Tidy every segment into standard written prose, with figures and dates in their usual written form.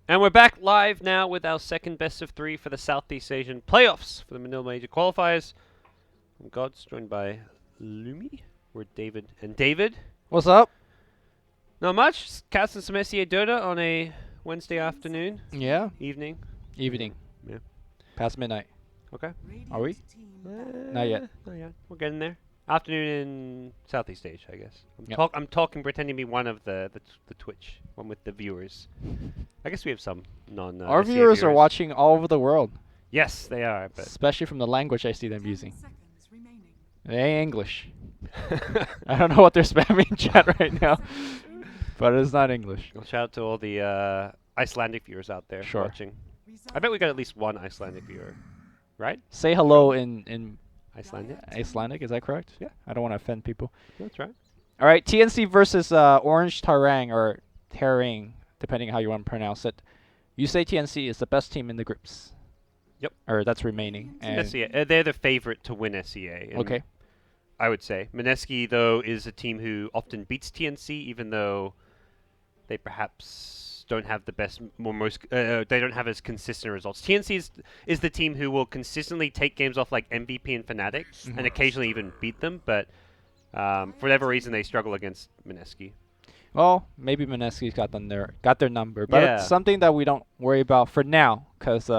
And we're back live now with our second best of 3 for the Southeast Asian playoffs for the Manila Major qualifiers. I'm Gods, joined by Lumi. We're David and David. What's up? Not much. Casting some SEA Dota on a Wednesday afternoon. Yeah. Evening. Evening. Yeah. Past midnight. Okay. Are we? Not yet. Not yet. We're getting there. Afternoon in Southeast Asia, I guess. Yep. I'm talking, pretending to be one of the Twitch, one with the viewers. I guess we have some non. Our SEA viewers are watching all over the world. Yes, they are. But especially from the language I see them using. They ain't English. I don't know what they're spamming in chat right now, but it's not English. Well, shout out to all the Icelandic viewers out there watching. I bet we got at least one Icelandic viewer, right? Say hello in Icelandic. Icelandic, is that correct? Yeah. I don't want to offend people. That's right. All right, TNC versus Orange.Taring or Taring, depending how you want to pronounce it. You say TNC is the best team in the groups. Yep. Or that's remaining. And SEA. They're the favorite to win SEA. Okay. I would say. Mineski, though, is a team who often beats TNC, even though they perhaps don't have the best, they don't have as consistent results. TNC is the team who will consistently take games off like MVP and Fnatic, and occasionally even beat them, but for whatever reason they struggle against Mineski. Well, maybe Mineski's got their number, but it's something that we don't worry about for now, because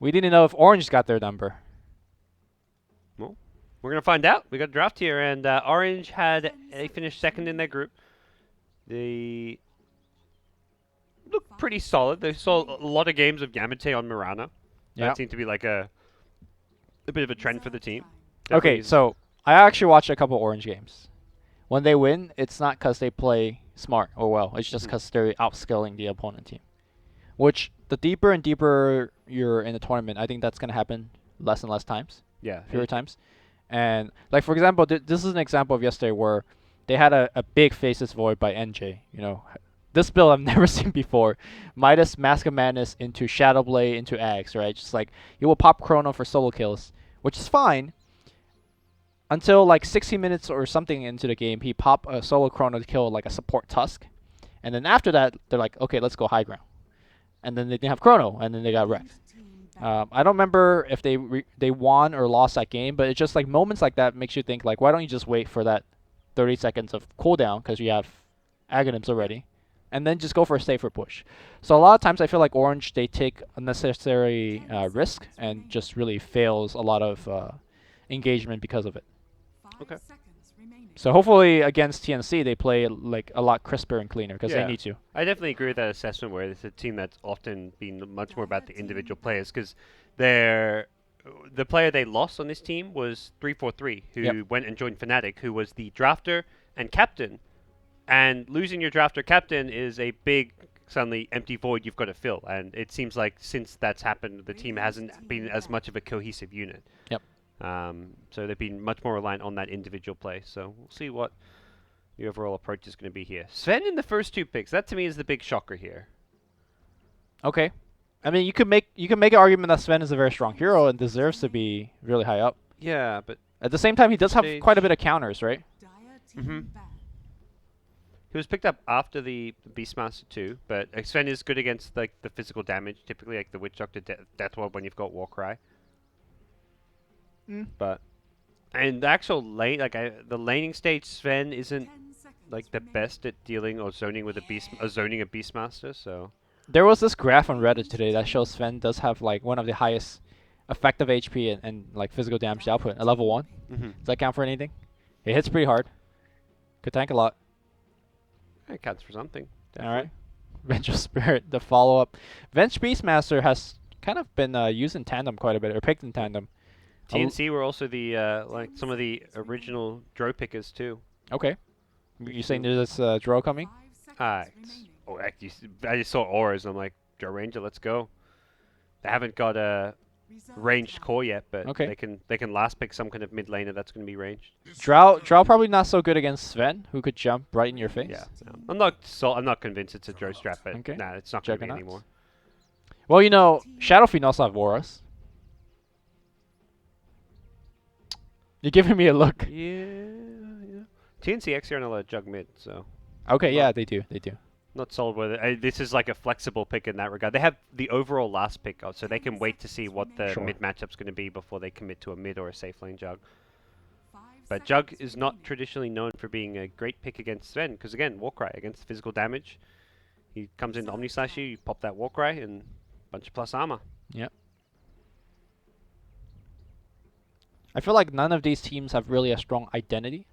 we didn't know if Orange got their number. Well, we're going to find out. We got a draft here, and Orange they finished second in their group. They look pretty solid. They saw a lot of games of Yamate on Mirana. Yeah. That seemed to be like a bit of a trend for the team. Okay, so I actually watched a couple Orange games. When they win, it's not because they play smart or well. It's just because they're outscaling the opponent team. Which, the deeper and deeper you're in the tournament, I think that's going to happen less and less times. Yeah. Fewer times. And, like, for example, this is an example of yesterday where they had a big Faceless Void by NJ. You know, this build I've never seen before. Midas, Mask of Madness into Shadowblade into Axe, right? Just like, he will pop Chrono for solo kills, which is fine. Until like 60 minutes or something into the game, he pop a solo Chrono to kill like a support Tusk. And then after that, they're like, okay, let's go high ground. And then they didn't have Chrono, and then they got wrecked. I don't remember if they won or lost that game, but it's just like moments like that makes you think like, why don't you just wait for that 30 seconds of cooldown because you have Aghanims already, and then just go for a safer push. So a lot of times I feel like Orange, they take unnecessary risk and just really fails a lot of engagement because of it. Okay. So hopefully against TNC they play like a lot crisper and cleaner because they need to. I definitely agree with that assessment where it's a team that's often been much more about the individual players because the player they lost on this team was 343 who went and joined Fnatic, who was the drafter and captain. And losing your drafter captain is a big, suddenly empty void you've got to fill. And it seems like since that's happened, the team hasn't been as much of a cohesive unit. Yep. So they've been much more reliant on that individual play. So we'll see what the overall approach is going to be here. Sven in the first 2 picks. That to me is the big shocker here. Okay. I mean, you could make an argument that Sven is a very strong hero and deserves to be really high up. Yeah, but at the same time, he does have quite a bit of counters, right? Mm-hmm. He was picked up after the Beastmaster 2, but Sven is good against like the physical damage, typically like the Witch Doctor Death Ward when you've got Warcry. But and the actual lane, the laning stage, Sven isn't like the best at dealing or zoning with zoning a Beastmaster. So there was this graph on Reddit today that shows Sven does have like one of the highest effective HP and like physical damage output at level 1. Does that count for anything? It hits pretty hard. Could tank a lot. It counts for something. All right. Vengeful Spirit, the follow-up. Venge Beastmaster has kind of been used in tandem quite a bit, or picked in tandem. TNC were also the like some of the original Dro pickers too. Okay. You saying there's this Dro coming? I just saw auras and I'm like, Dro Ranger, let's go. They haven't got a ranged core yet, but they can last pick some kind of mid laner that's going to be ranged. Drow probably not so good against Sven, who could jump right in your face. Yeah, no. I'm not convinced it's a Dro strat, but nah, it's not going to be anymore. Well, you know, Shadow Fiend also have auras. You're giving me a look. Yeah. TNC actually aren't allowed to jug mid, so. Okay, yeah, they do. Not sold with it. This is like a flexible pick in that regard. They have the overall last pick, so they can wait to see what the Sure. mid matchup's going to be before they commit to a mid or a safe lane Jug. But Jug is not traditionally known for being a great pick against Sven, because again, Warcry against physical damage. He comes into Omni Slash you pop that Warcry, and bunch of plus armor. Yep. I feel like none of these teams have really a strong identity.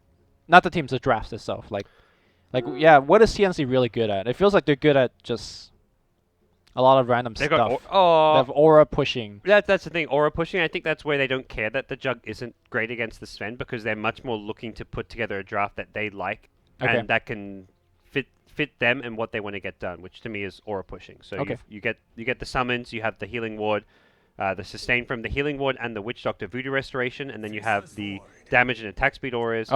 Not the teams, the drafts itself. Yeah, what is TNC really good at? It feels like they're good at just a lot of random They've stuff. got They have aura pushing. That's the thing, aura pushing. I think that's where they don't care that the Jug isn't great against the Sven, because they're much more looking to put together a draft that they like and that can fit them and what they want to get done, which to me is aura pushing. So you get the summons, you have the healing ward, the sustain from the healing ward, and the Witch Doctor Voodoo Restoration, and then you have the damage and attack speed auras.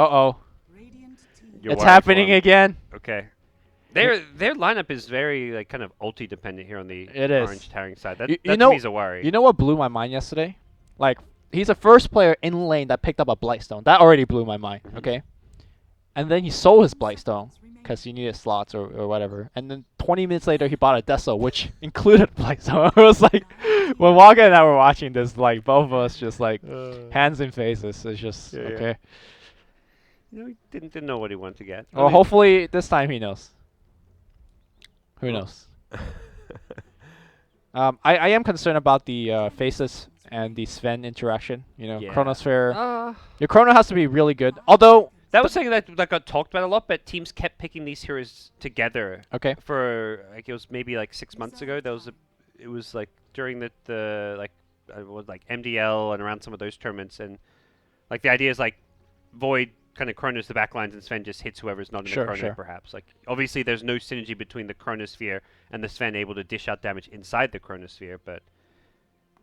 It's happening again. Okay. Their lineup is very like kind of ulti dependent here on the Orange.Taring side. That to me is a worry. You know what blew my mind yesterday? Like, he's the first player in lane that picked up a Blightstone. That already blew my mind. Okay. And then he sold his Blightstone because he needed slots or whatever. And then 20 minutes later, he bought a Deso, which included Blightstone. It was like, when Waka and I were watching this, like, both of us just like hands in faces. It's just okay. You know, he didn't know what he wanted to get. Well, hopefully this time he knows. Who knows? I am concerned about the Faces and the Sven interaction. You know, Chronosphere. Your Chrono has to be really good. Although that was something that got talked about a lot, but teams kept picking these heroes together. Okay. For like it was maybe like 6 months ago. It was like during the like MDL and around some of those tournaments, and like the idea is like Void kind of Chronos the backlines and Sven just hits whoever's not in the Chrono, perhaps. Like, obviously there's no synergy between the Chronosphere and the Sven able to dish out damage inside the Chronosphere, but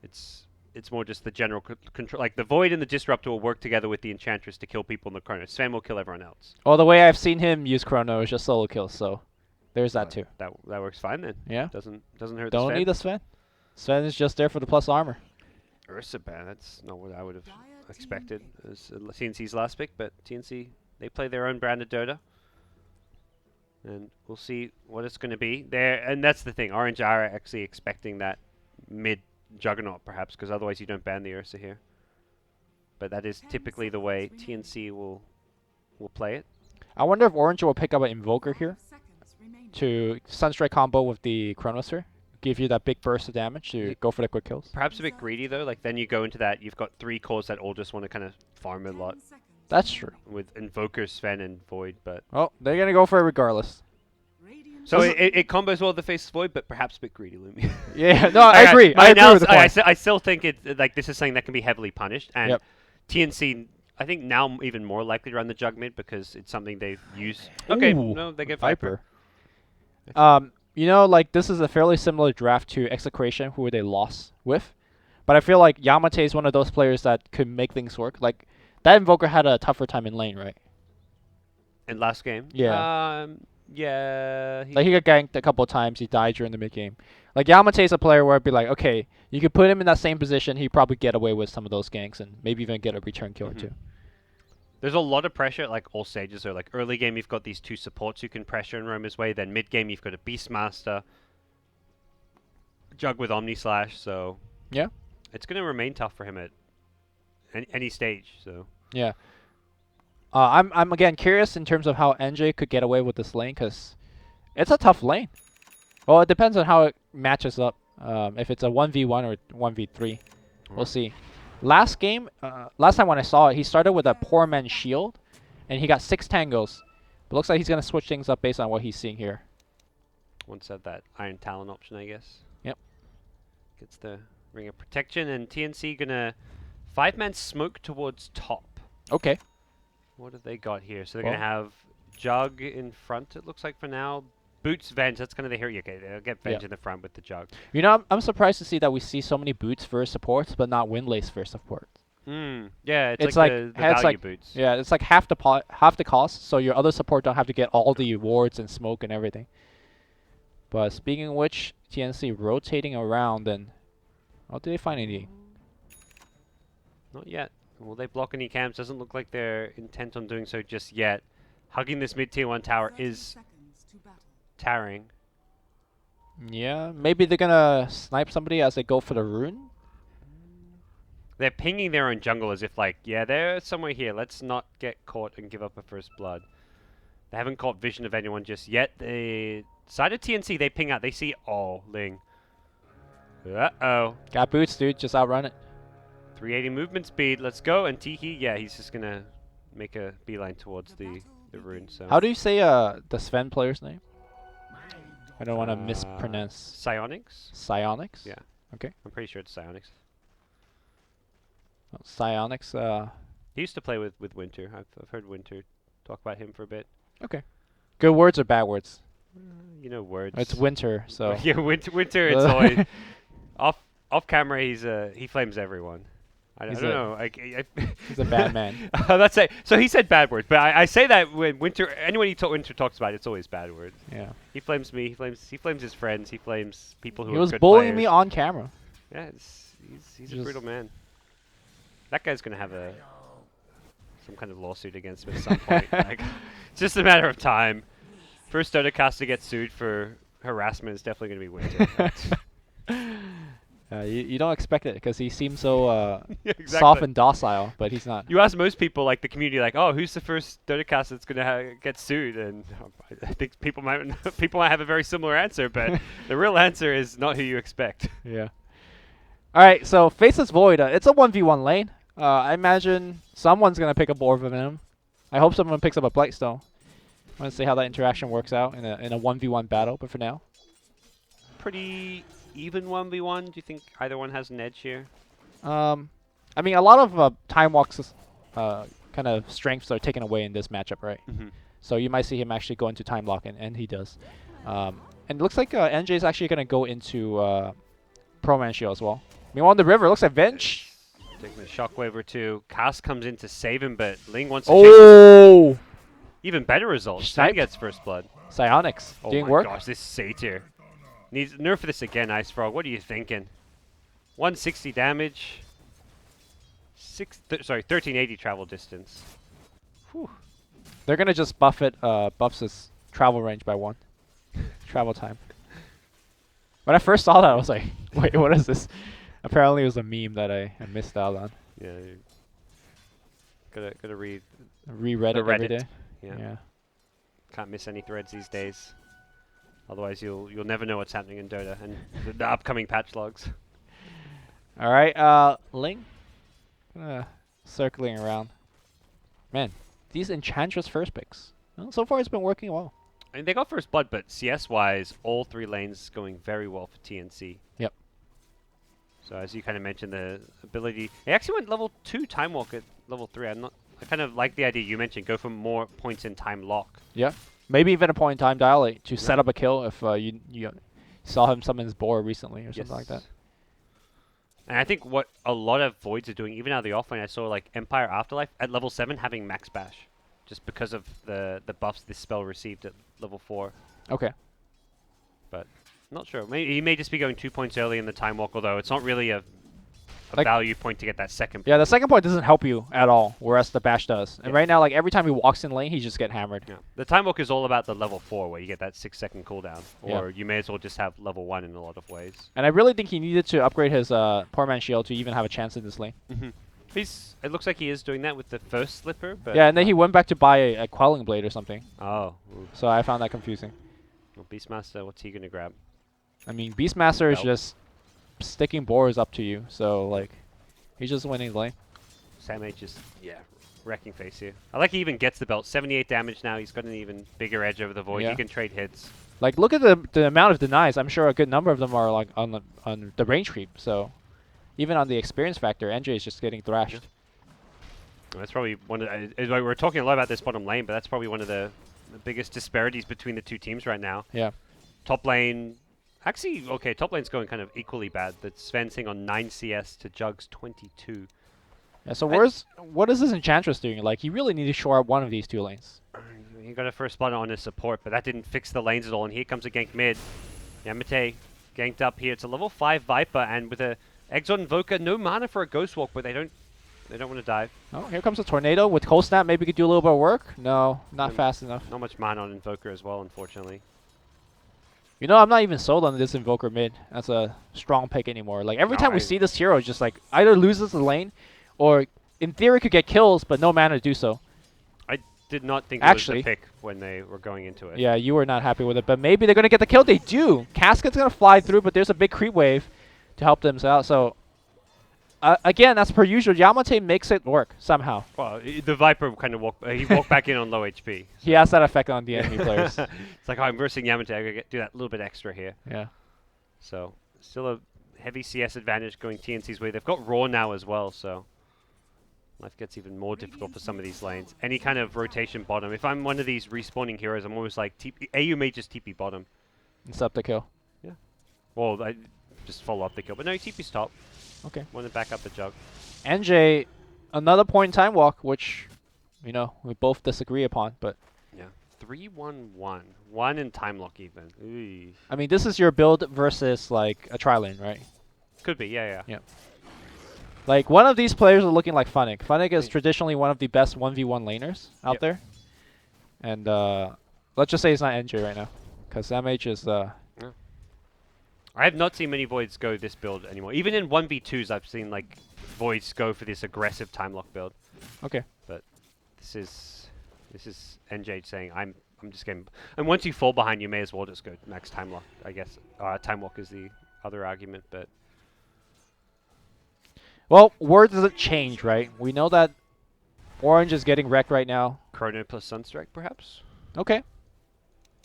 it's more just the general control. Like, the Void and the Disruptor will work together with the Enchantress to kill people in the Chrono. Sven will kill everyone else. Well, the way I've seen him use Chrono is just solo kills, so there's that too. That works fine then. Yeah. Doesn't hurt Don't the Sven. need the Sven. Sven is just there for the plus armor. Ursaban, that's not what I would have expected as TNC's last pick, but TNC, they play their own brand of Dota. And we'll see what it's going to be. And that's the thing. Orange are actually expecting that mid Juggernaut, perhaps, because otherwise you don't ban the Ursa here. But that is typically the way TNC will play it. I wonder if Orange will pick up an Invoker here to Sunstrike combo with the Chronosphere. Give you that big burst of damage to go for the quick kills. Perhaps a bit greedy, though. Like, then you go into that, you've got 3 cores that all just want to kind of farm a lot. That's true. With Invoker, Sven, and Void, but... Oh, they're going to go for it regardless. So it combos well with the Faceless Void, but perhaps a bit greedy, Lumi. Yeah, no, I agree. I agree with the point. I still think like this is something that can be heavily punished, and TNC, I think now even more likely to run the Jug mid because it's something they've used. Okay, no, they get Viper. You know, like, this is a fairly similar draft to Execration, who they lost with. But I feel like Yamate is one of those players that could make things work. Like, that Invoker had a tougher time in lane, right? In last game? Yeah. Yeah. Like, he got ganked a couple of times. He died during the mid-game. Like, Yamate is a player where it'd be like, okay, you could put him in that same position. He'd probably get away with some of those ganks and maybe even get a return kill or two. There's a lot of pressure, like all stages are. Like early game, you've got these 2 supports you can pressure in Romer's way. Then mid game, you've got a Beastmaster, Jug with Omni Slash. So yeah, it's going to remain tough for him at any stage. So yeah, I'm again curious in terms of how NJ could get away with this lane because it's a tough lane. Well, it depends on how it matches up. If it's a 1v1 or 1v3, we'll see. Last game, last time when I saw it, he started with a poor man's shield, and he got 6 tangos. But looks like he's going to switch things up based on what he's seeing here. Once at that Iron Talon option, I guess. Yep. Gets the Ring of Protection, and TNC going to 5-man smoke towards top. Okay. What have they got here? So they're going to have Jug in front, it looks like, for now. Boots, Venge, that's kind of the hero. Okay, they'll get Venge in the front with the Jug. You know, I'm surprised to see that we see so many Boots for supports, but not Windlace for support. Yeah, it's like the value Boots. Yeah, it's like half the cost, so your other support don't have to get all the wards and smoke and everything. But speaking of which, TNC rotating around, and did they find any? Not yet. Will they block any camps? Doesn't look like they're intent on doing so just yet. Hugging this mid-tier 1 tower is Taring. Yeah, maybe they're gonna snipe somebody as they go for the rune. They're pinging their own jungle as if like, yeah, they're somewhere here. Let's not get caught and give up a first blood. They haven't caught vision of anyone just yet. The side of TNC, they ping out. They see, oh, Ling. Uh-oh. Got boots, dude. Just outrun it. 380 movement speed. Let's go. And Tiki, yeah, he's just going to make a beeline towards the rune. So. How do you say the Sven player's name? I don't want to mispronounce. Psionics? Psionics? Yeah. Okay. I'm pretty sure it's Psionics. Well, Psionics. He used to play with Winter. I've heard Winter talk about him for a bit. Okay. Good words or bad words? You know words. It's Winter, so. Yeah, Winter. It's always off camera. He flames everyone. I don't know. He's a bad man. That's it. So he said bad words, but I say that when Winter, anyone Winter talks about, it's always bad words. Yeah. He flames me. He flames his friends. He flames people who He are was good bullying players. me on camera. Yeah, he's a brutal man. That guy's gonna have some kind of lawsuit against him at some point. Like, it's just a matter of time. First Dota cast to get sued for harassment is definitely gonna be Winter. You don't expect it because he seems so Yeah, exactly. soft and docile, but he's not. You ask most people, like the community, like, "Oh, who's the first Dota cast that's gonna get sued?" And I think people might have a very similar answer, but the real answer is not who you expect. Yeah. All right, so Faceless Void. It's a 1v1 lane. I imagine someone's gonna pick up Orb of Venom. I hope someone picks up a Blightstone. I want to see how that interaction works out in a 1v1 battle, but for now. Pretty even 1v1. Do you think either one has an edge here? I mean, a lot of Time Walk's kind of strengths are taken away in this matchup, right? Mm-hmm. So you might see him actually go into Time Lock, and he does. And it looks like NJ is actually going to go into Pro Man Shield as well. Meanwhile, on the river, it looks like Venge. Taking the shockwave or two. Cast comes in to save him, but Ling wants to chase him. Even better results. Stan gets first blood. Psionics. Oh Doing my work. gosh, this Satyr. Needs nerf this again, Ice Frog. What are you thinking? 160 damage. 1380 travel distance. Whew. They're going to just buff it, buffs his travel range by 1. Travel time. When I first saw that, I was like, wait, what is this? Apparently it was a meme that I missed out on. Yeah. Gotta read. Reread it every day. Yeah. Can't miss any threads these days. Otherwise, you'll never know what's happening in Dota and the upcoming patch logs. All right, Ling. Circling around. Man, these Enchantress first picks. Well, so far it's been working well. I mean, they got first blood, but CS-wise, all 3 lanes going very well for TNC. Yep. So as you kind of mentioned, the ability... They actually went level 2 Time Walk at level 3. I kind of like the idea you mentioned, go for more points in Time Lock. Yeah. Maybe even a point in time dilate to set up a kill if you saw him summon his boar recently or something like that. And I think what a lot of Voids are doing, even out of the offlane, I saw like Empire Afterlife at level 7 having max bash. Just because of the buffs this spell received at level 4. Okay. But not sure. Maybe he may just be going 2 points early in the Time Walk, although it's not really a like, value point to get that second point. Yeah, the second point doesn't help you at all, whereas the bash does. And Yeah. right now, like every time he walks in lane, he just get hammered. Yeah. The Time Walk is all about the level 4, where you get that 6-second cooldown. Or Yeah. you may as well just have level 1 in a lot of ways. And I really think he needed to upgrade his Poor Man Shield to even have a chance in this lane. Mm-hmm. It looks like he is doing that with the first slipper, but... Yeah, and then he went back to buy a Quelling Blade or something. Oh. Ooh. So I found that confusing. Well, Beastmaster, what's he going to grab? I mean, Beastmaster is Belt. just sticking boars up to you, so like, he's just winning the lane. Sam H just, wrecking face here. I like he even gets the belt. 78 damage now. He's got an even bigger edge over the Void. Yeah. He can trade hits. Like, look at the amount of denies. I'm sure a good number of them are like on the range creep. So even on the experience factor, NJ is just getting thrashed. That's probably one of we're talking a lot about this bottom lane, but that's probably one of the biggest disparities between the two teams right now. Yeah. Top lane, actually, okay, top lane's going kind of equally bad. The Sven's on 9 CS to Jug's 22. Yeah, so what is this Enchantress doing? Like, he really needs to shore up one of these 2 lanes. He got a first spot on his support, but that didn't fix the lanes at all. And here comes a gank mid. Yamate ganked up here. It's a level 5 Viper, and with a Exort Invoker, no mana for a Ghost Walk, but they don't want to dive. Oh, here comes a Tornado with Cold Snap. Maybe could do a little bit of work. No, not fast enough. Not much mana on Invoker as well, unfortunately. You know, I'm not even sold on this Invoker mid as a strong pick anymore. Like, every No, time we see this hero, it's just like either loses the lane or in theory could get kills, but no mana to do so. I did not think Actually, it was the pick when they were going into it. Yeah, you were not happy with it, but maybe they're going to get the kill. They do. Casket's going to fly through, but there's a big creep wave to help them out. So, again, as per usual, Yamate makes it work somehow. Well, the Viper kind of he walked back in on low HP. So. He has that effect on the enemy players. It's like, oh, I'm versing Yamate. I gotta do that little bit extra here. Yeah. So, still a heavy CS advantage going TNC's way. They've got Raw now as well, so life gets even more difficult for some of these lanes. Any kind of rotation bottom. If I'm one of these respawning heroes, I'm always like, AU may just TP bottom. It's up the kill. Yeah. Well, I just follow up the kill. But no, TP's top. Okay. Want to back up the Jug. NJ, another point in time walk, which, you know, we both disagree upon, but... Yeah. 3-1-1. 1 in time lock even. Ooh. I mean, this is your build versus, like, a tri-lane, right? Could be, yeah. Like, one of these players are looking like Funnick. Funnick is traditionally one of the best 1v1 laners out there. And let's just say it's not NJ right now. Because MH is... I have not seen many Voids go this build anymore. Even in 1v2s, I've seen, like, Voids go for this aggressive time lock build. Okay. But this is NJ saying, I'm just getting... And once you fall behind, you may as well just go max time lock, I guess. Time walk is the other argument, but... Well, word doesn't change, right? We know that Orange is getting wrecked right now. Chrono plus Sunstrike, perhaps? Okay.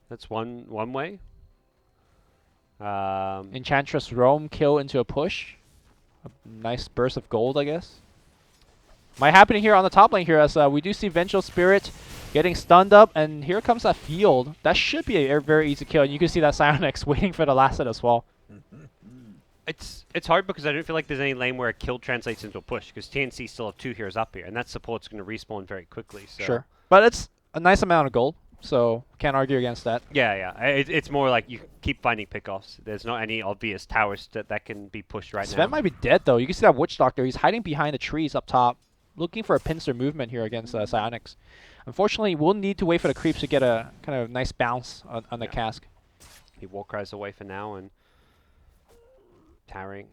That's one way. Enchantress Roam kill into a push. A nice burst of gold, I guess. Might happen here on the top lane here as we do see Vengeful Spirit getting stunned up, and here comes that field. That should be a very easy kill, and you can see that Psionics waiting for the last hit as well. It's hard because I don't feel like there's any lane where a kill translates into a push, because TNC still have 2 heroes up here, and that support's going to respawn very quickly. So. Sure. But it's a nice amount of gold, so can't argue against that. Yeah. It's more like you keep finding pickoffs. There's not any obvious towers that can be pushed right now. Sven might be dead, though. You can see that Witch Doctor. He's hiding behind the trees up top, looking for a pincer movement here against Psionics. Unfortunately, we'll need to wait for the creeps to get a kind of nice bounce on the cask. He Warcries away for now, and Taring,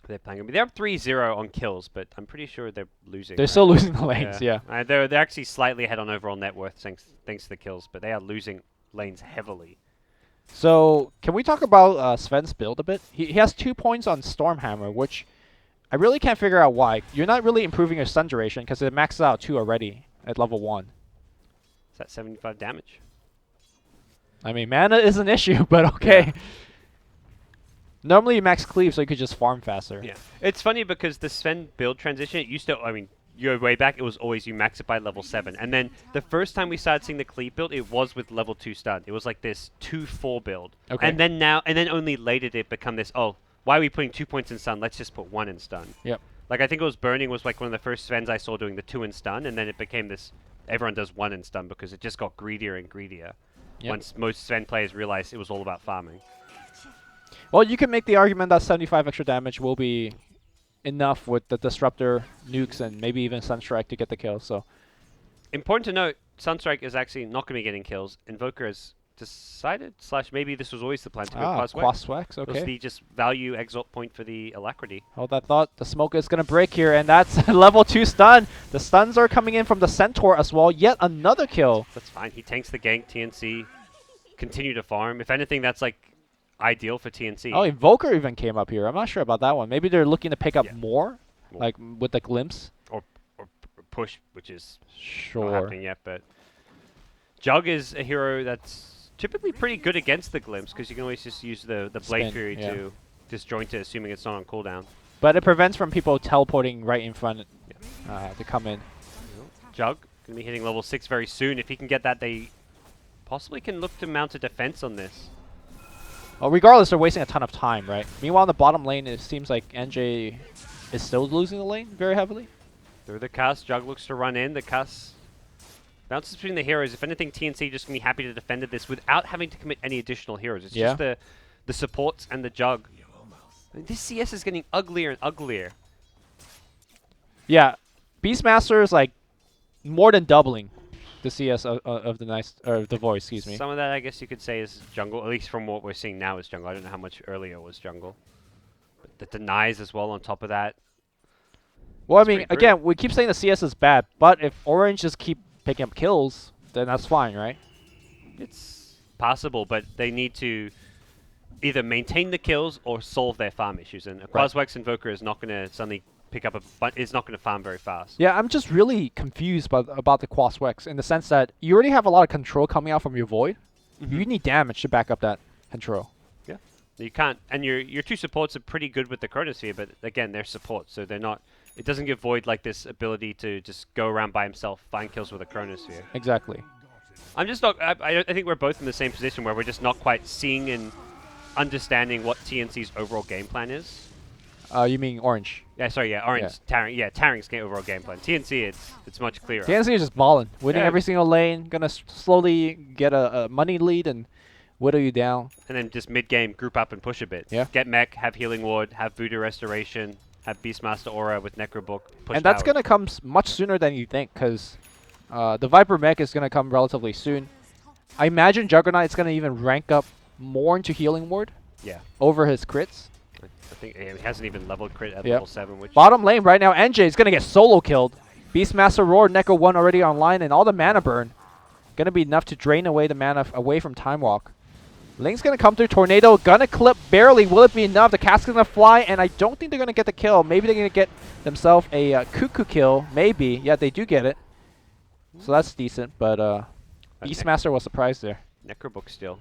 they're playing? I mean, they're up 3-0 on kills, but I'm pretty sure they're losing. They're still losing the lanes, yeah. They're actually slightly ahead on overall net worth thanks to the kills, but they are losing lanes heavily. So, can we talk about Sven's build a bit? He has 2 points on Stormhammer, which I really can't figure out why. You're not really improving your stun duration because it maxes out 2 already at level 1. Is that 75 damage? I mean, mana is an issue, but okay. Yeah. Normally you max cleave so you could just farm faster. Yeah. It's funny because the Sven build transition, it used to, I mean, your way back, it was always you max it by level 7. And then the first time we started seeing the cleave build, it was with level 2 stun. It was like this 2-4 build. Okay. And then only later did it become this, oh, why are we putting 2 points in stun? Let's just put 1 in stun. Yep. Like, I think it was Burning was like one of the first Svens I saw doing the 2 in stun, and then it became this, everyone does 1 in stun because it just got greedier and greedier. Yep. Once most Sven players realized it was all about farming. Well, you can make the argument that 75 extra damage will be enough with the Disruptor, nukes, and maybe even Sunstrike to get the kill. So, important to note, Sunstrike is actually not going to be getting kills. Invoker has decided, / maybe this was always the plan to go Quaswex, okay. It was the just value exalt point for the Alacrity. Hold that thought. The smoke is going to break here, and that's level 2 stun. The stuns are coming in from the Centaur as well. Yet another kill. That's fine. He tanks the gank. TNC continue to farm. If anything, that's like ideal for TNC. Oh, Invoker even came up here. I'm not sure about that one. Maybe they're looking to pick up more, like with the glimpse. Or push, which is not happening yet. But Jug is a hero that's typically pretty good against the glimpse because you can always just use the Blade Fury to disjoint it, assuming it's not on cooldown. But it prevents from people teleporting right in front to come in. Jug going to be hitting level 6 very soon. If he can get that, they possibly can look to mount a defense on this. Well, regardless, they're wasting a ton of time, right? Meanwhile, in the bottom lane, it seems like NJ is still losing the lane very heavily. Through the cast, Jug looks to run in. The cast bounces between the heroes. If anything, TNC just going to be happy to defend this without having to commit any additional heroes. It's just the supports and the Jug. I mean, this CS is getting uglier and uglier. Yeah. Beastmaster is like more than doubling the CS of the nice or the voice, excuse me. Some of that, I guess you could say, is jungle. At least from what we're seeing now, is jungle. I don't know how much earlier was jungle. But the denies as well on top of that. Well, I It's mean, pretty brutal. again, we keep saying the CS is bad, but if Orange just keep picking up kills, then that's fine, right? It's possible, but they need to either maintain the kills or solve their farm issues. And a Quaswex Invoker is not going to suddenly pick up is not going to farm very fast. Yeah, I'm just really confused about the Quaswex in the sense that you already have a lot of control coming out from your Void. You need damage to back up that control. Yeah, you can't. And your two supports are pretty good with the Chronosphere, but again, they're support, so they're not. It doesn't give Void like this ability to just go around by himself, find kills with a Chronosphere. Exactly. I'm just not. I think we're both in the same position where we're just not quite seeing and understanding what TNC's overall game plan is. You mean Orange? Yeah, sorry, yeah, Orange, Taring, yeah, Taring's overall game plan. TNC, it's much clearer. TNC is just balling, winning Yeah. every single lane, gonna slowly get a money lead and whittle you down. And then just mid-game, group up and push a bit. Yeah. Get mech, have healing ward, have voodoo restoration, have Beastmaster aura with Necrobook. Push And that's towers. gonna come much sooner than you think, because the Viper mech is gonna come relatively soon. I imagine Juggernaut is gonna even rank up more into healing ward Yeah. over his crits. I think he hasn't even leveled crit at Yep. level 7, which... Bottom lane right now, NJ is gonna get solo killed. Beastmaster Roar, Neko 1 already online, and all the mana burn gonna be enough to drain away the mana away from Time Walk. Link's gonna come through Tornado, gonna clip barely. Will it be enough? The Cask's gonna fly, and I don't think they're gonna get the kill. Maybe they're gonna get themselves a Cuckoo kill. Maybe. Yeah, they do get it. So that's decent, but Beastmaster was surprised there. Necrobook still.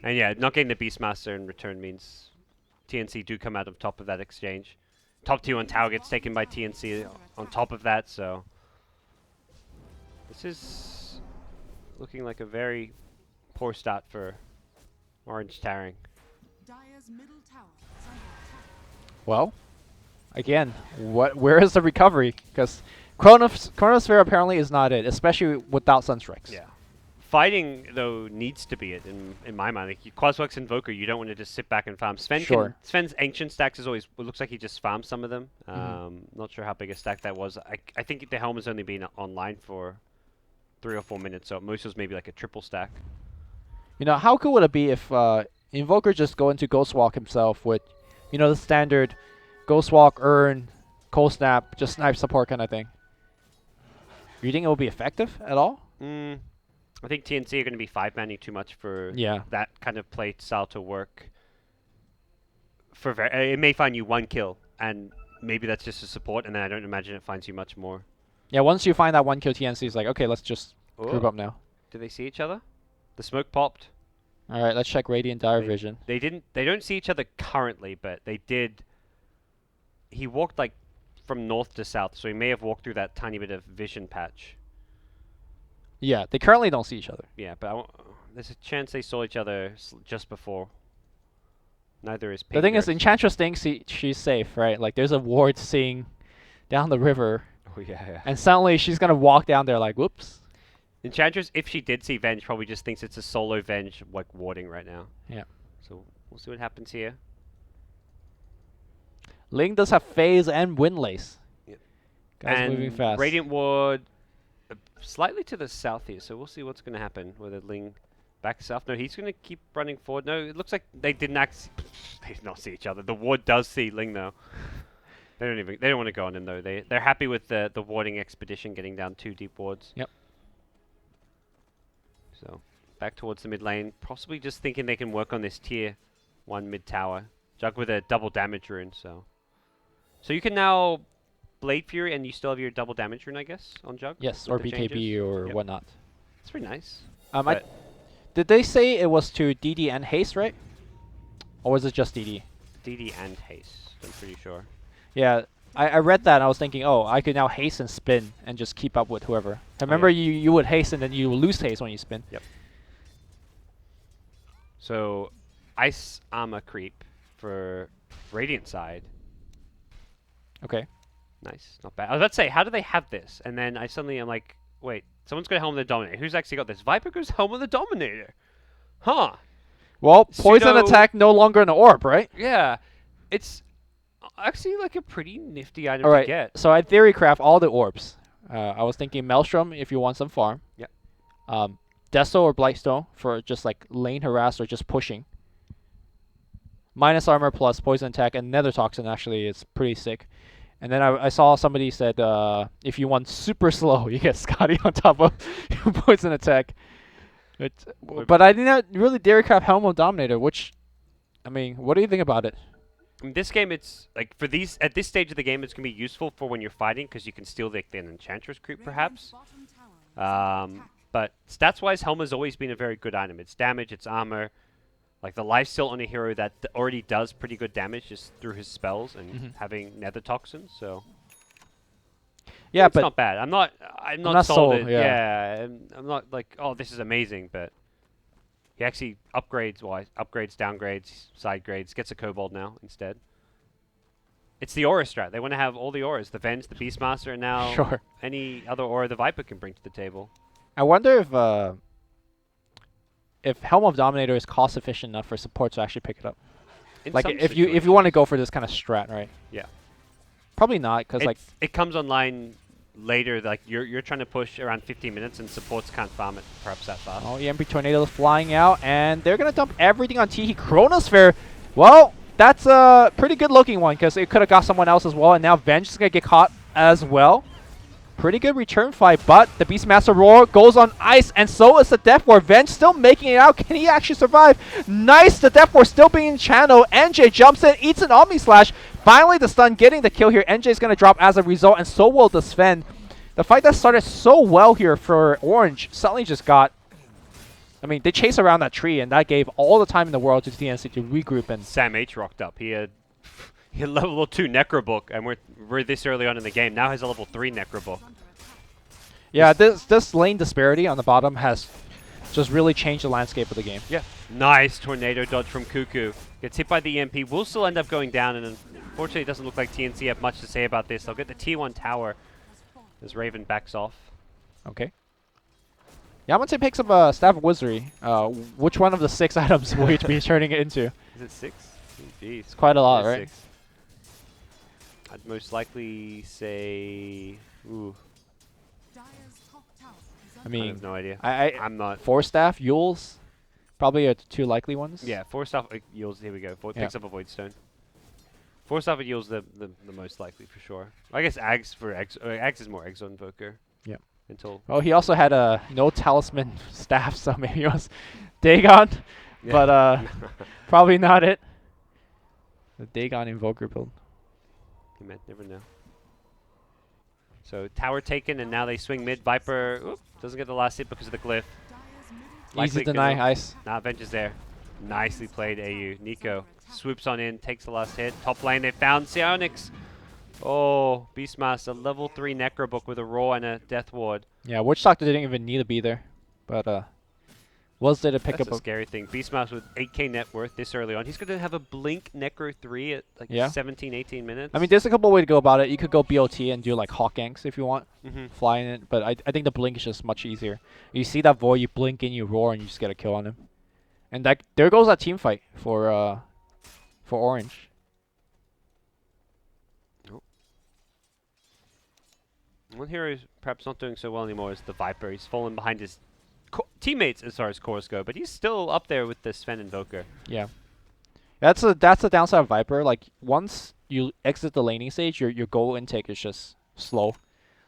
And yeah, not getting the Beastmaster in return means TNC do come out of top of that exchange. Top 2 on tower gets taken by TNC on top of that, so... This is looking like a very poor start for Orange.Taring. Well, again, where is the recovery? Because Chronosphere apparently is not it, especially without Sunstrikes. Yeah. Fighting, though, needs to be it, in my mind. Like, Quaswex Invoker, you don't want to just sit back and farm. Sven's Ancient stacks is always... It looks like he just farms some of them. Not sure how big a stack that was. I think the helm has only been online for 3 or 4 minutes, so most was maybe like a triple stack. You know, how cool would it be if Invoker just go into Ghostwalk himself with, you know, the standard Ghostwalk, Urn, Cold Snap, just snipe support kind of thing? You think it will be effective at all? I think TNC are going to be 5-manning too much for that kind of play style to work. It may find you 1 kill, and maybe that's just a support, and then I don't imagine it finds you much more. Yeah, once you find that 1 kill, TNC is like, okay, let's just group up now. Do they see each other? The smoke popped. All right, let's check Radiant Dire Vision. They don't see each other currently, but they did. He walked like from north to south, so he may have walked through that tiny bit of vision patch. Yeah, they currently don't see each other. Yeah, but there's a chance they saw each other just before. Neither is The thing is, Enchantress thinks she's safe, right? Like, there's a ward seeing down the river. Oh, yeah. And suddenly she's going to walk down there like, whoops. Enchantress, if she did see Venge, probably just thinks it's a solo Venge, like, warding right now. Yeah. So, we'll see what happens here. Ling does have Phase and Windlace. Yep. Guys moving fast. Radiant Ward slightly to the south here, so we'll see what's going to happen. Whether Ling back south. No, he's going to keep running forward. No, it looks like they did not see each other. The Ward does see Ling, though. They don't want to go on him, though. They're happy with the warding expedition getting down 2 deep wards. Yep. So, back towards the mid lane. Possibly just thinking they can work on this tier 1 mid tower. Jug with a double damage rune, so you can now Blade Fury and you still have your double damage rune, I guess, on Jug? Yes, with or the BKB changes? or Yep. whatnot. It's pretty nice. Did they say it was to DD and Haste, right? Or was it just DD? DD and Haste, I'm pretty sure. Yeah, I read that and I was thinking, oh, I could now haste and spin and just keep up with whoever. I remember you would haste and then you would lose haste when you spin. Yep. So, Ice Armor creep for Radiant side. Okay. Nice, not bad. I was about to say, how do they have this? And then I'm like, wait, someone's got Helm of the Dominator. Who's actually got this? Viper goes Helm of the Dominator. Huh. Well, poison Pseudo- attack no longer an orb, right? Yeah. It's actually like a pretty nifty item All to right. get. So I theory craft all the orbs. I was thinking Maelstrom if you want some farm. Yep. Desto or Blightstone for just like lane harass or just pushing. Minus armor plus poison attack and nether toxin actually is pretty sick. And then I saw somebody said if you want super slow, you get Scotty on top of poison attack. But I did not really dare craft Helm of Dominator, which, I mean, what do you think about it? In this game, it's like for these at this stage of the game, it's gonna be useful for when you're fighting because you can steal like an Enchantress creep perhaps. But stats-wise, Helm has always been a very good item. It's damage, it's armor. Like the lifesteal on a hero that already does pretty good damage just through his spells and having nether toxins. So Yeah, it's but not bad. I'm not not sold. sold, yeah. I'm not like, oh, this is amazing, but he actually upgrades, downgrades, side grades, gets a kobold now instead. It's the aura strat. They want to have all the auras, the Venge, the Beastmaster, and now Sure. any other aura the Viper can bring to the table. I wonder if Helm of Dominator is cost efficient enough for support to actually pick it up. In Like some if you want to go for this kind of strat, right? Yeah. Probably not, because like it comes online later. Like you're trying to push around 15 minutes, and supports can't farm it perhaps that fast. oh, EMP Tornado is flying out, and they're gonna dump everything on Teehee. Chronosphere, well, that's a pretty good looking one because it could have got someone else as well, and now Venge is gonna get caught as well. Pretty good return fight, but the Beastmaster Roar goes on ice, and so is the Death Ward. Venge still making it out. Can he actually survive? Nice, the Death Ward still being channeled. NJ jumps in, eats an Omni Slash. Finally, the stun getting the kill here. NJ is going to drop as a result, and so will the Sven. The fight that started so well here for Orange suddenly just got... I mean, they chase around that tree, and that gave all the time in the world to TNC to regroup. And Sam H rocked up. He had level 2 Necrobook, and we're this early on in the game. Now has a level 3 Necrobook. yeah, this lane disparity on the bottom has just really changed the landscape of the game. Yeah. Nice tornado dodge from Cuckoo. Gets hit by the EMP. Will still end up going down, and unfortunately it doesn't look like TNC have much to say about this. They'll get the T1 tower as Raven backs off. Okay. Yamante picks up a Staff of Wizardry. Which one of the 6 items will he be turning it into? Is it 6? Jeez. It's quite a lot, It is right? 6. I'd most likely say... Ooh, I I mean, have no idea. I'm not... 4 Staff, Yules, probably are 2 likely ones. Yeah, 4 stuff yields. Here we go. Yeah. Picks up a Void Stone. 4 stuff yields the most likely for sure. I guess Ags for Eggs. Ags is more Exo Invoker. Yeah. Until. Oh, he also had a no talisman staff, so maybe it was Dagon, Yeah. but probably not it. The Dagon Invoker build. You might never know. So tower taken, and now they swing mid. Viper doesn't get the last hit because of the glyph. Easy Likely deny gonna- ice. Nah, Venge is there. Nicely played, AU. Nico swoops on in, takes the last hit. Top lane, they found Psionics. Oh, Beastmaster, level 3 Necrobook with a Roar and a Death Ward. Yeah, Witch Doctor didn't even need to be there, but was there to pick That's up a scary thing. Beastmaster with 8k net worth this early on. He's going to have a Blink Necro 3 at like Yeah. 17, 18 minutes. I mean, there's a couple ways to go about it. You could go BOT and do like Hawk Ganks if you want, Mhm. flying it. But I think the blink is just much easier. You see that void, you blink in, you roar, and you just get a kill on him. And that there goes that team fight for Orange. One hero who's perhaps not doing so well anymore is the Viper. He's fallen behind his teammates as far as cores go, but he's still up there with the Sven Invoker. Yeah, that's the downside of Viper. Like once you exit the laning stage, your goal intake is just slow.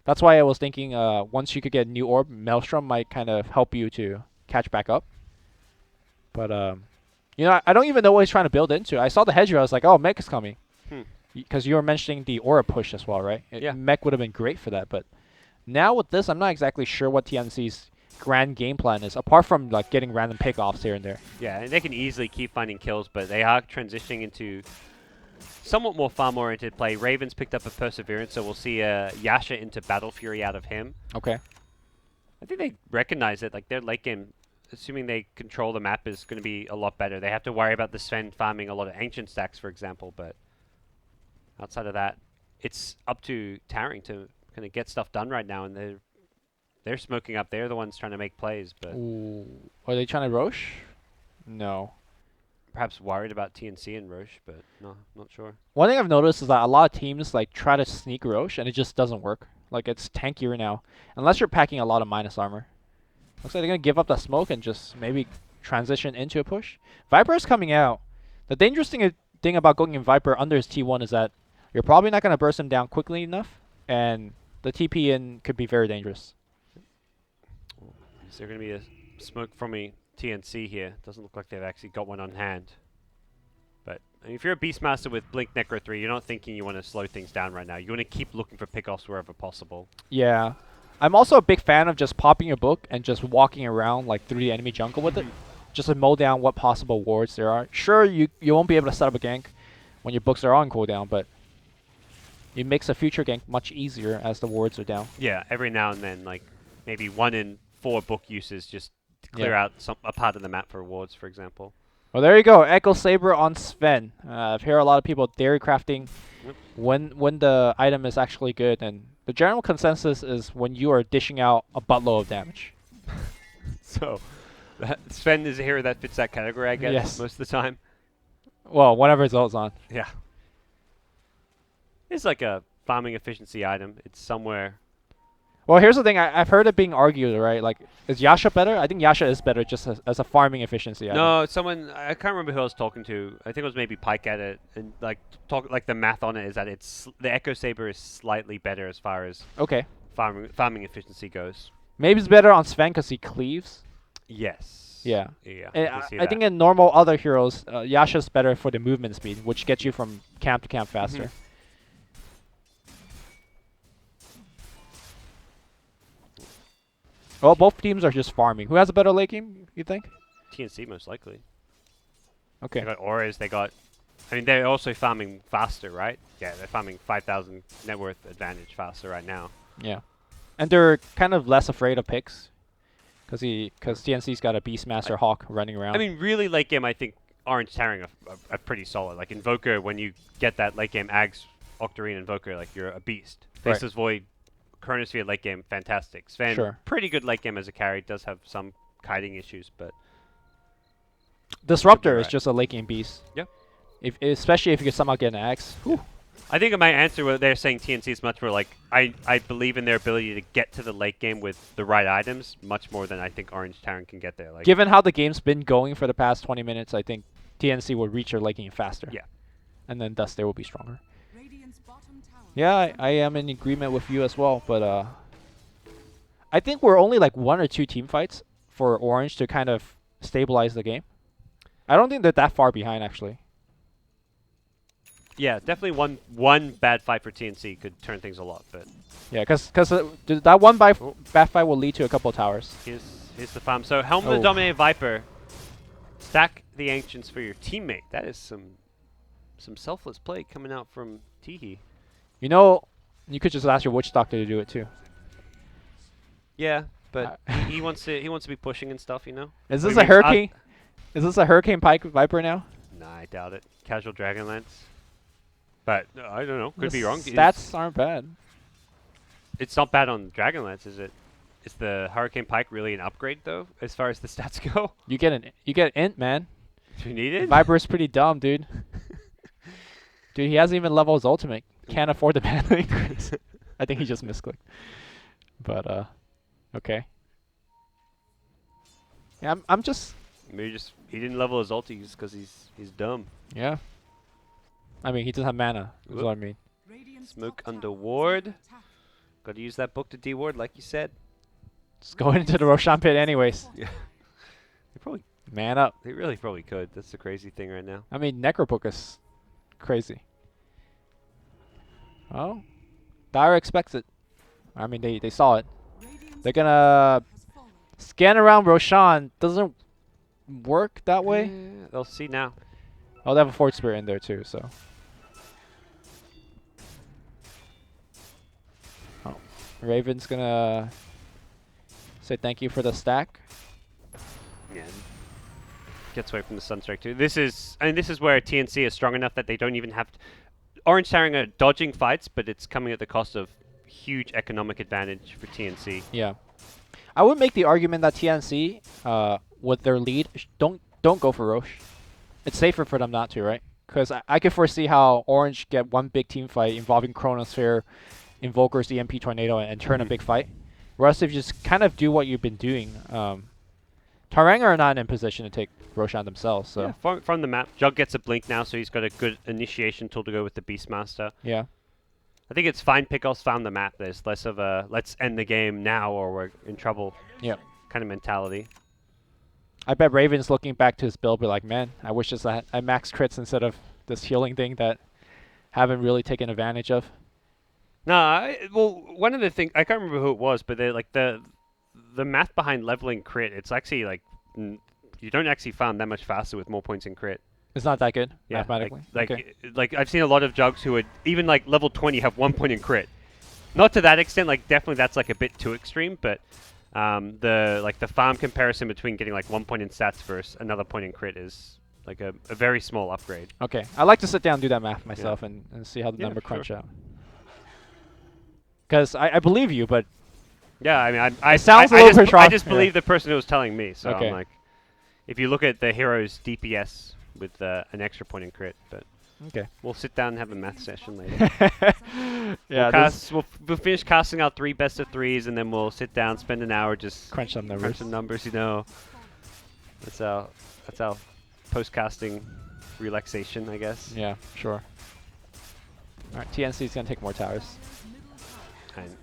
That's why I was thinking once you could get a new orb, Maelstrom might kind of help you to catch back up. But you know, I don't even know what he's trying to build into. I saw the hedgerow, I was like, oh, mech is coming. Because you were mentioning the aura push as well, right? Yeah. Mech would have been great for that, but now with this, I'm not exactly sure what TNC's grand game plan is, apart from like getting random pickoffs here and there. Yeah, and they can easily keep finding kills, but they are transitioning into somewhat more farm-oriented play. Ravens picked up a Perseverance, so we'll see Yasha into Battle Fury out of him. Okay. I think they recognize it. Like their late game, assuming they control the map, is going to be a lot better. They have to worry about the Sven farming a lot of ancient stacks, for example, but outside of that, it's up to Taring to kind of get stuff done right now, and they're smoking up. They're the ones trying to make plays, but Ooh. Are they trying to Roche? No. perhaps worried about TNC and Roche, but no, not sure. One thing I've noticed is that a lot of teams like try to sneak Roche, and it just doesn't work. Like it's tankier now, unless you're packing a lot of minus armor. Looks like they're gonna give up that smoke and just maybe transition into a push. Viper's coming out. The dangerous thing about going in Viper under his T1 is that you're probably not gonna burst him down quickly enough, and the TP in could be very dangerous. Is there going to be a smoke from a TNC here? Doesn't look like they've actually got one on hand. But I mean, if you're a Beastmaster with Blink Necro 3, you're not thinking you want to slow things down right now. You want to keep looking for pickoffs wherever possible. Yeah. I'm also a big fan of just popping your book and just walking around like through the enemy jungle with it. Just to mow down what possible wards there are. Sure, you won't be able to set up a gank when your books are on cooldown, but it makes a future gank much easier as the wards are down. Yeah, every now and then, like maybe 1 in 4 book uses just to clear out a part of the map for wards, for example. Well, there you go. Echo Saber on Sven. I've heard a lot of people theory crafting when the item is actually good, and the general consensus is when you are dishing out a buttload of damage. So, Sven is a hero that fits that category, I guess, Yes. most of the time. Well, whenever it's on. Yeah. It's like a farming efficiency item. It's somewhere. Well, here's the thing. I've heard it being argued, right? Like, is Yasha better? I think Yasha is better just as a farming efficiency item. No, someone, I can't remember who I was talking to. I think it was maybe Pike at it, and like the math on it is that the Echo Saber is slightly better as far as farming efficiency goes. Maybe it's better on Sven because he cleaves. Yes. Yeah. Yeah. I think in normal other heroes, Yasha's better for the movement speed, which gets you from camp to camp faster. Well, both teams are just farming. Who has a better late game, you think? TNC most likely. Okay. They got auras, I mean, they're also farming faster, right? Yeah, they're farming 5,000 net worth advantage faster right now. Yeah. And they're kind of less afraid of picks. Because TNC's got a Beastmaster Hawk running around. I mean, really late game, I think Orange.Taring are pretty solid. Like Invoker, when you get that late game Ags, Octarine Invoker, like you're a beast. Faceless Void, Chronosphere late game, fantastic. Sven, pretty good late game as a carry, does have some kiting issues, but... Disruptor is just a late game beast. Yeah. Especially if you can somehow get an axe. Whew. I think in my answer, where they're saying TNC is much more like, I believe in their ability to get to the late game with the right items, much more than I think Orange.Taring can get there. Like, given how the game's been going for the past 20 minutes, I think TNC will reach their late game faster. Yeah. And then thus they will be stronger. Yeah, I am in agreement with you as well, but I think we're only like 1 or 2 team fights for Orange to kind of stabilize the game. I don't think they're that far behind, actually. Yeah, definitely one bad fight for TNC could turn things a lot, but... Yeah, because that one bad fight will lead to a couple of towers. Here's the farm. So, Helm of the Dominated Viper. Stack the Ancients for your teammate. That is some selfless play coming out from Teehee. You know, you could just ask your Witch Doctor to do it too. Yeah, but he wants to be pushing and stuff, you know. Is this a Hurricane? Is this a Hurricane Pike Viper now? Nah, I doubt it. Casual Dragonlance. But I don't know. Could be wrong. Stats aren't bad. It's not bad on Dragonlance, is it? Is the Hurricane Pike really an upgrade though, as far as the stats go? You get int, man. Do you need it? Viper's pretty dumb, dude. Dude, he hasn't even leveled his ultimate. Can't afford the mana increase. I think he just misclicked. But okay. Yeah, I'm just. Maybe he didn't level his ulti just because he's dumb. Yeah. I mean, he doesn't have mana. Is what I mean. Smoke under ward. Got to use that book to de-ward, like you said. Just going into the Roshan pit anyways. Yeah. They probably man up. They really probably could. That's the crazy thing right now. I mean, Necrobook is crazy. Oh, Dire expects it. I mean, they saw it. They're gonna scan around Roshan. Doesn't work that way. They'll see now. Oh, they have a Fort Spirit in there too, so. Oh, Raven's gonna say thank you for the stack. Yeah. Gets away from the Sunstrike too. This is where TNC is strong enough that they don't even have to. Orange.Taring are dodging fights, but it's coming at the cost of huge economic advantage for TNC. Yeah. I would make the argument that TNC, with their lead, don't go for Roche. It's safer for them not to, right? Because I could foresee how Orange get one big team fight involving Chronosphere, Invokers, EMP Tornado, and turn a big fight. Whereas if you just kind of do what you've been doing, Tarang are not in position to take Roshan themselves. So Yeah, from the map, Jug gets a blink now, so he's got a good initiation tool to go with the Beastmaster. yeah. I think it's fine pickoffs found the map. There's less of a let's end the game now or we're in trouble kind of mentality. I bet Raven's looking back to his build, be like, man, I wish I max crits instead of this healing thing that haven't really taken advantage of. No, well, one of the things I can't remember who it was, but like the math behind leveling crit, it's actually like you don't actually farm that much faster with more points in crit. It's not that good, Yeah, mathematically. like I've seen a lot of jugs who would even like level 20 have 1 point in crit. Not to that extent, like definitely that's like a bit too extreme, but the farm comparison between getting like 1 point in stats versus another point in crit is like a very small upgrade. Okay, I like to sit down and do that math myself and see how the number crunch out. Because I believe you, but yeah, I mean, it sounds a little I just believe the person who was telling me. So okay. I'm like, if you look at the hero's DPS with an extra point in crit, but okay, we'll sit down and have a math session later. Yeah, we'll finish casting out 3 best of 3s, and then we'll sit down, spend an hour just crunch some numbers. You know, that's our post casting relaxation, I guess. Yeah, sure. All right, TNC is gonna take more towers. And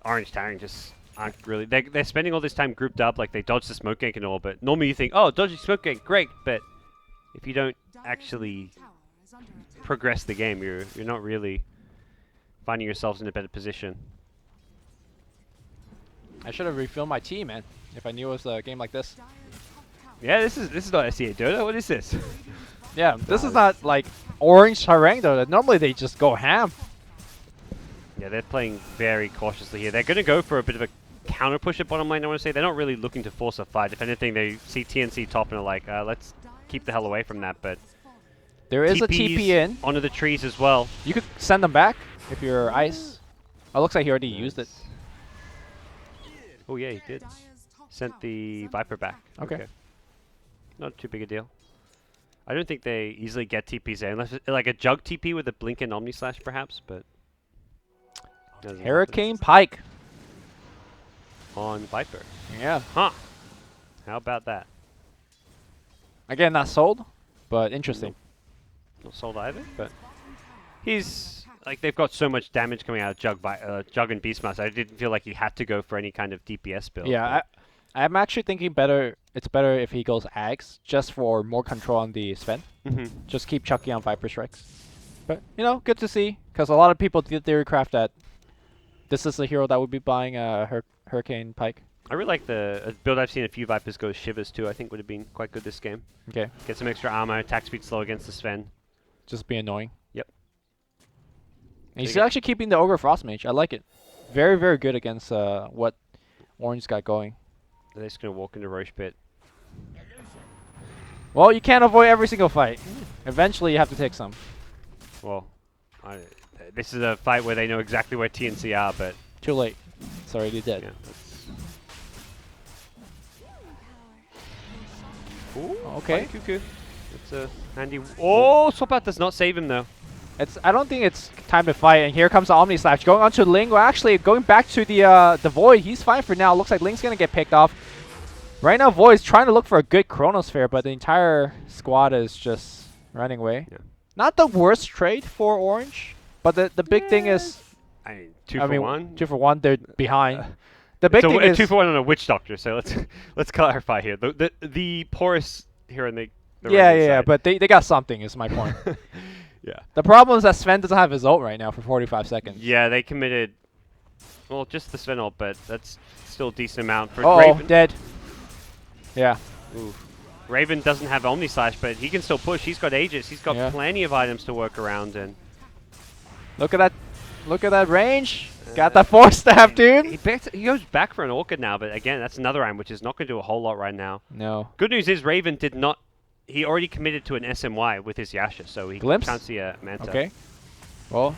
Orange.Taring just aren't really. They're spending all this time grouped up, like they dodge the smoke gank and all. But normally you think, oh, dodging smoke gank, great. But if you don't actually progress the game, you're not really finding yourselves in a better position. I should have refilled my tea, man. If I knew it was a game like this. Yeah, this is not SEA Dota. What is this? Yeah, this is not like Orange.Taring though. Normally they just go ham. Yeah, they're playing very cautiously here. They're going to go for a bit of a counter push at bottom lane, I want to say. They're not really looking to force a fight. If anything, they see TNC top and are like, let's keep the hell away from that. But there is a TP in. Onto the trees as well. You could send them back if you're ice. Oh, looks like he already used it. Oh, yeah, he did. Sent the Viper back. Okay. Not too big a deal. I don't think they easily get TPs there, unless it's like a Jug TP with a Blink and Omni Slash, perhaps, but... Hurricane Pike on Viper. Yeah. Huh. How about that? Again, not sold, but interesting. Not sold either, but he's like they've got so much damage coming out of Jug and Beastmaster. I didn't feel like he had to go for any kind of DPS build. Yeah, I'm actually thinking it's better if he goes Ags just for more control on the Sven. Just keep chucking on Viper strikes. But you know, good to see because a lot of people did theorycraft that this is the hero that would be buying Hurricane Pike. I really like the build I've seen a few Vipers go Shivers too. I think would have been quite good this game. Okay. Get some extra armor, attack speed slow against the Sven. Just be annoying. Yep. And he's actually keeping the Ogre Frost Mage. I like it. Very, very good against what Orange got going. They're just going to walk into Roche Pit. Well, you can't avoid every single fight. Eventually, you have to take some. Well, this is a fight where they know exactly where TNC are, but... Too late. It's already dead. Yeah, ooh, okay. Cuckoo. It's a handy... Oh, swap out does not save him, though. I don't think it's time to fight, and here comes the Omni Slash. Going on to Ling. Well, actually, going back to the Void. He's fine for now. Looks like Ling's going to get picked off. Right now, Void's trying to look for a good Chronosphere, but the entire squad is just running away. Yeah. Not the worst trade for Orange, but the big thing is... I mean, 2 for 1? 2 for 1, they're behind. The big thing is... 2 for 1 on a Witch Doctor, so let's clarify here. The porous here in the yeah, but they got something, is my point. Yeah. The problem is that Sven doesn't have his ult right now for 45 seconds. Yeah, they committed... Well, just the Sven ult, but that's still a decent amount for Raven. Dead. Yeah. Ooh. Raven doesn't have Omni Slash, but he can still push. He's got Aegis. He's got plenty of items to work around. And look at that range. Got the Force Staff, dude. He goes back for an Orchid now, but again, that's another item which is not going to do a whole lot right now. No. Good news is Raven did not... He already committed to an SMY with his Yasha, so he can't see a Manta. Okay. Well,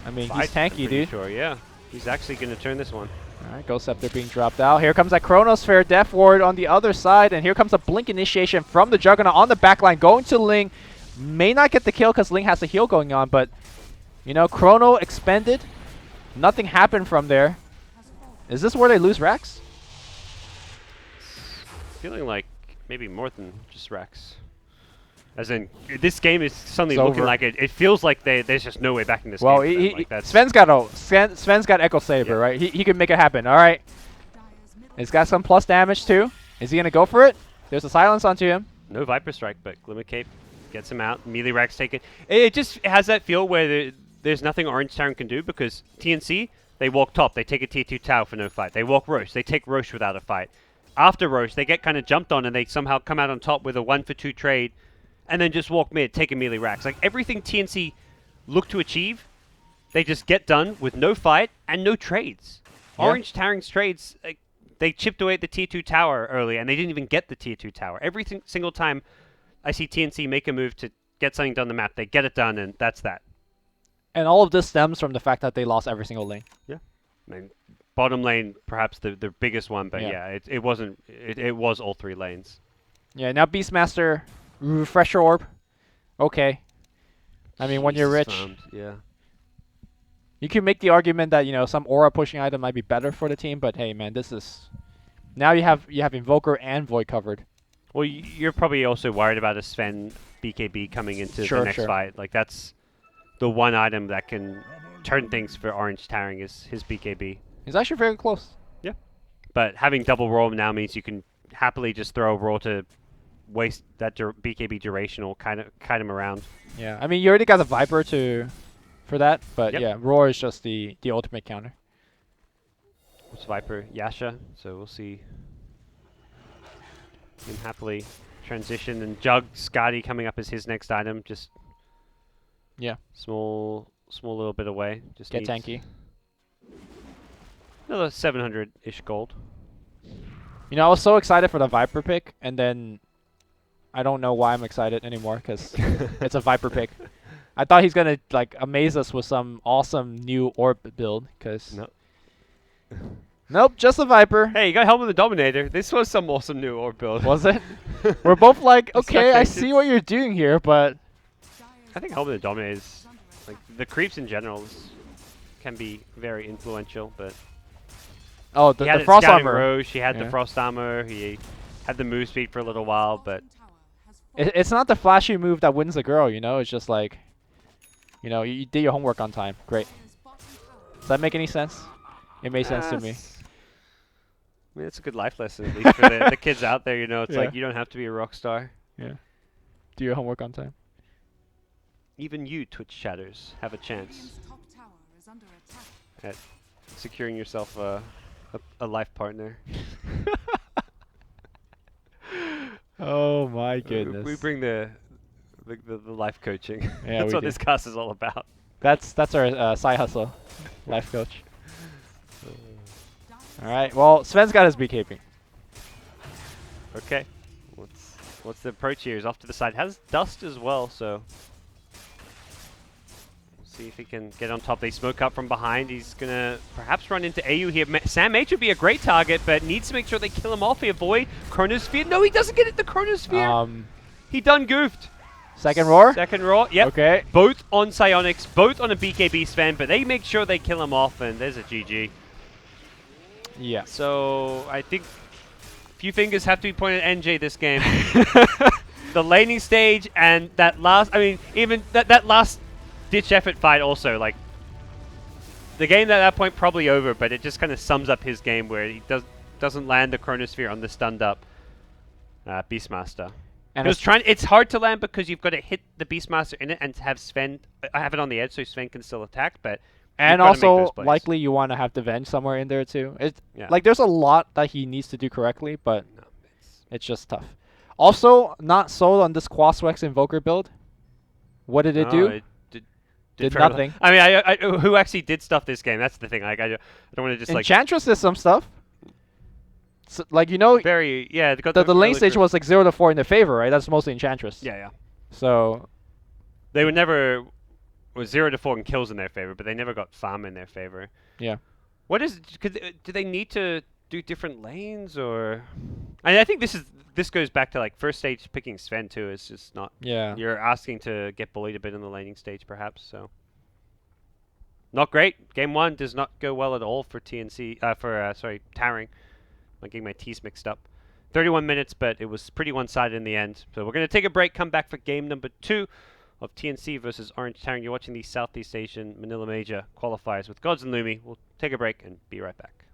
I mean, he's tanky, dude. Sure, yeah. He's actually going to turn this one. Alright, Ghost Scepter being dropped out. Here comes that Chronosphere Death Ward on the other side, and here comes a Blink Initiation from the Juggernaut on the backline, going to Ling. May not get the kill because Ling has the heal going on, but, you know, Chrono expended. Nothing happened from there. Is this where they lose Rex? Feeling like maybe more than just Rex. As in, this game is suddenly It's looking over. like it feels like there's just no way back in this Well, game. For them. Like that's Sven's got Echo Saber, Yeah. right? He can make it happen. All right. He's got some plus damage too. Is he gonna go for it? There's a silence onto him. no Viper Strike, but Glimmer Cape gets him out. Melee Rex take it. It just has that feel where there's nothing Orange.Taring can do because TNC, they walk top. They take a tier 2 tower for no fight. They walk Roche. They take Roche without a fight. After Roche, they get kind of jumped on and they somehow come out on top with a 1-for-2 trade and then just walk mid, take a melee Rax. Like everything TNC look to achieve, they just get done with no fight and no trades. Yeah. Orange.Taring's trades, they chipped away at the tier 2 tower early and they didn't even get the tier 2 tower. Every single time I see TNC make a move to get something done on the map, they get it done and that's that. And all of this stems from the fact that they lost every single lane. Yeah. I mean, bottom lane, perhaps the biggest one, but Yeah. it wasn't. It was all 3 lanes. Yeah, now Beastmaster, Refresher Orb. Okay. I mean, when you're Jesus, rich, farmed, yeah. you can make the argument that, you know, some aura pushing item might be better for the team, but hey, man, this is... Now you have Invoker and Void covered. Well, you're probably also worried about a Sven BKB coming into Sure, the next sure. fight. Like, that's the one item that can turn things for Orange.Taring is his BKB. He's actually very close. Yeah. But having double Raw now means you can happily just throw Raw to waste that BKB duration or kind of kite him around. Yeah, I mean, you already got the Viper for that, but Yep. yeah, Roar is just the ultimate counter. It's Viper Yasha, so we'll see him happily transition. And Jug Skadi coming up as his next item, just Yeah, small little bit away. Just get needs tanky. another 700-ish gold. You know, I was so excited for the Viper pick, and then I don't know why I'm excited anymore, because it's a Viper pick. I thought he's going to, like, amaze us with some awesome new orb build, because... No. Nope, just a Viper. Hey, you got Helm of the Dominator. This was some awesome new orb build. Was it? We're both like, It's okay, I not see dated. what you're doing here, but... I think Helm of the Dominator is, like, the creeps in general can be very influential, but Oh, he the had Frost Scouting Armor. Roche, he had Yeah. the Frost Armor, he had the move speed for a little while, but It's not the flashy move that wins the girl, you know? It's just like, you know, you did your homework on time. Great. Does that make any sense? It made sense to me. I mean, it's a good life lesson, at least for the kids out there, you know. It's Yeah. like, you don't have to be a rock star. Yeah. Do your homework on time. Even you, Twitch chatters, have a chance at securing yourself a life partner. Oh my We goodness. bring the life coaching. Yeah, That's we what do. this cast is all about. That's our side hustle. Life coach. Alright, well, Sven's got his BKB. Okay. What's the approach here? He's off to the side. Has dust as well, so we'll see if he can get on top. They smoke up from behind. He's gonna perhaps run into AU here. Sam H would be a great target, but needs to make sure they kill him off. He avoid Chronosphere. No, he doesn't get it. The Chronosphere. He done goofed. Second roar? Second roar. Yep. Okay. Both on Psionics, both on a BKB Sven, but they make sure they kill him off, and there's a GG. Yeah. So I think a few fingers have to be pointed at NJ this game. The laning stage and that last, I mean, even that last ditch effort fight also, like, the game at that point probably over, but it just kind of sums up his game where he doesn't land the Chronosphere on the stunned up Beastmaster. And It's hard to land because you've got to hit the Beastmaster in it and have Sven have it on the edge so Sven can still attack, but and you've gotta make also, those plays. likely you want to have the Venge somewhere in there too. Yeah. Like, there's a lot that he needs to do correctly, but No, it's just tough. Also, not sold on this Quaswex Invoker build. What did it no, do? It Did very little. nothing. I mean, I who actually did stuff this game? That's the thing. Like, I don't want to just like Enchantress did some stuff. So, like, you know, very they got the lane early stage first- was like 0 to 4 in their favor, right? That's mostly Enchantress. yeah. So, They were never was 0 to 4 in kills in their favor, but they never got farm in their favor. yeah. What is? Do they need to do different lanes or? I think this goes back to like first stage picking Sven too. It's just not. Yeah. You're asking to get bullied a bit in the laning stage, perhaps. So Not great. Game 1 does not go well at all for TNC. Taring. I'm getting my T's mixed up. 31 minutes, but it was pretty one-sided in the end. So we're going to take a break, come back for game number 2 of TNC versus Orange.Taring. You're watching the Southeast Asian Manila Major qualifiers with Gods and Lumi. We'll take a break and be right back.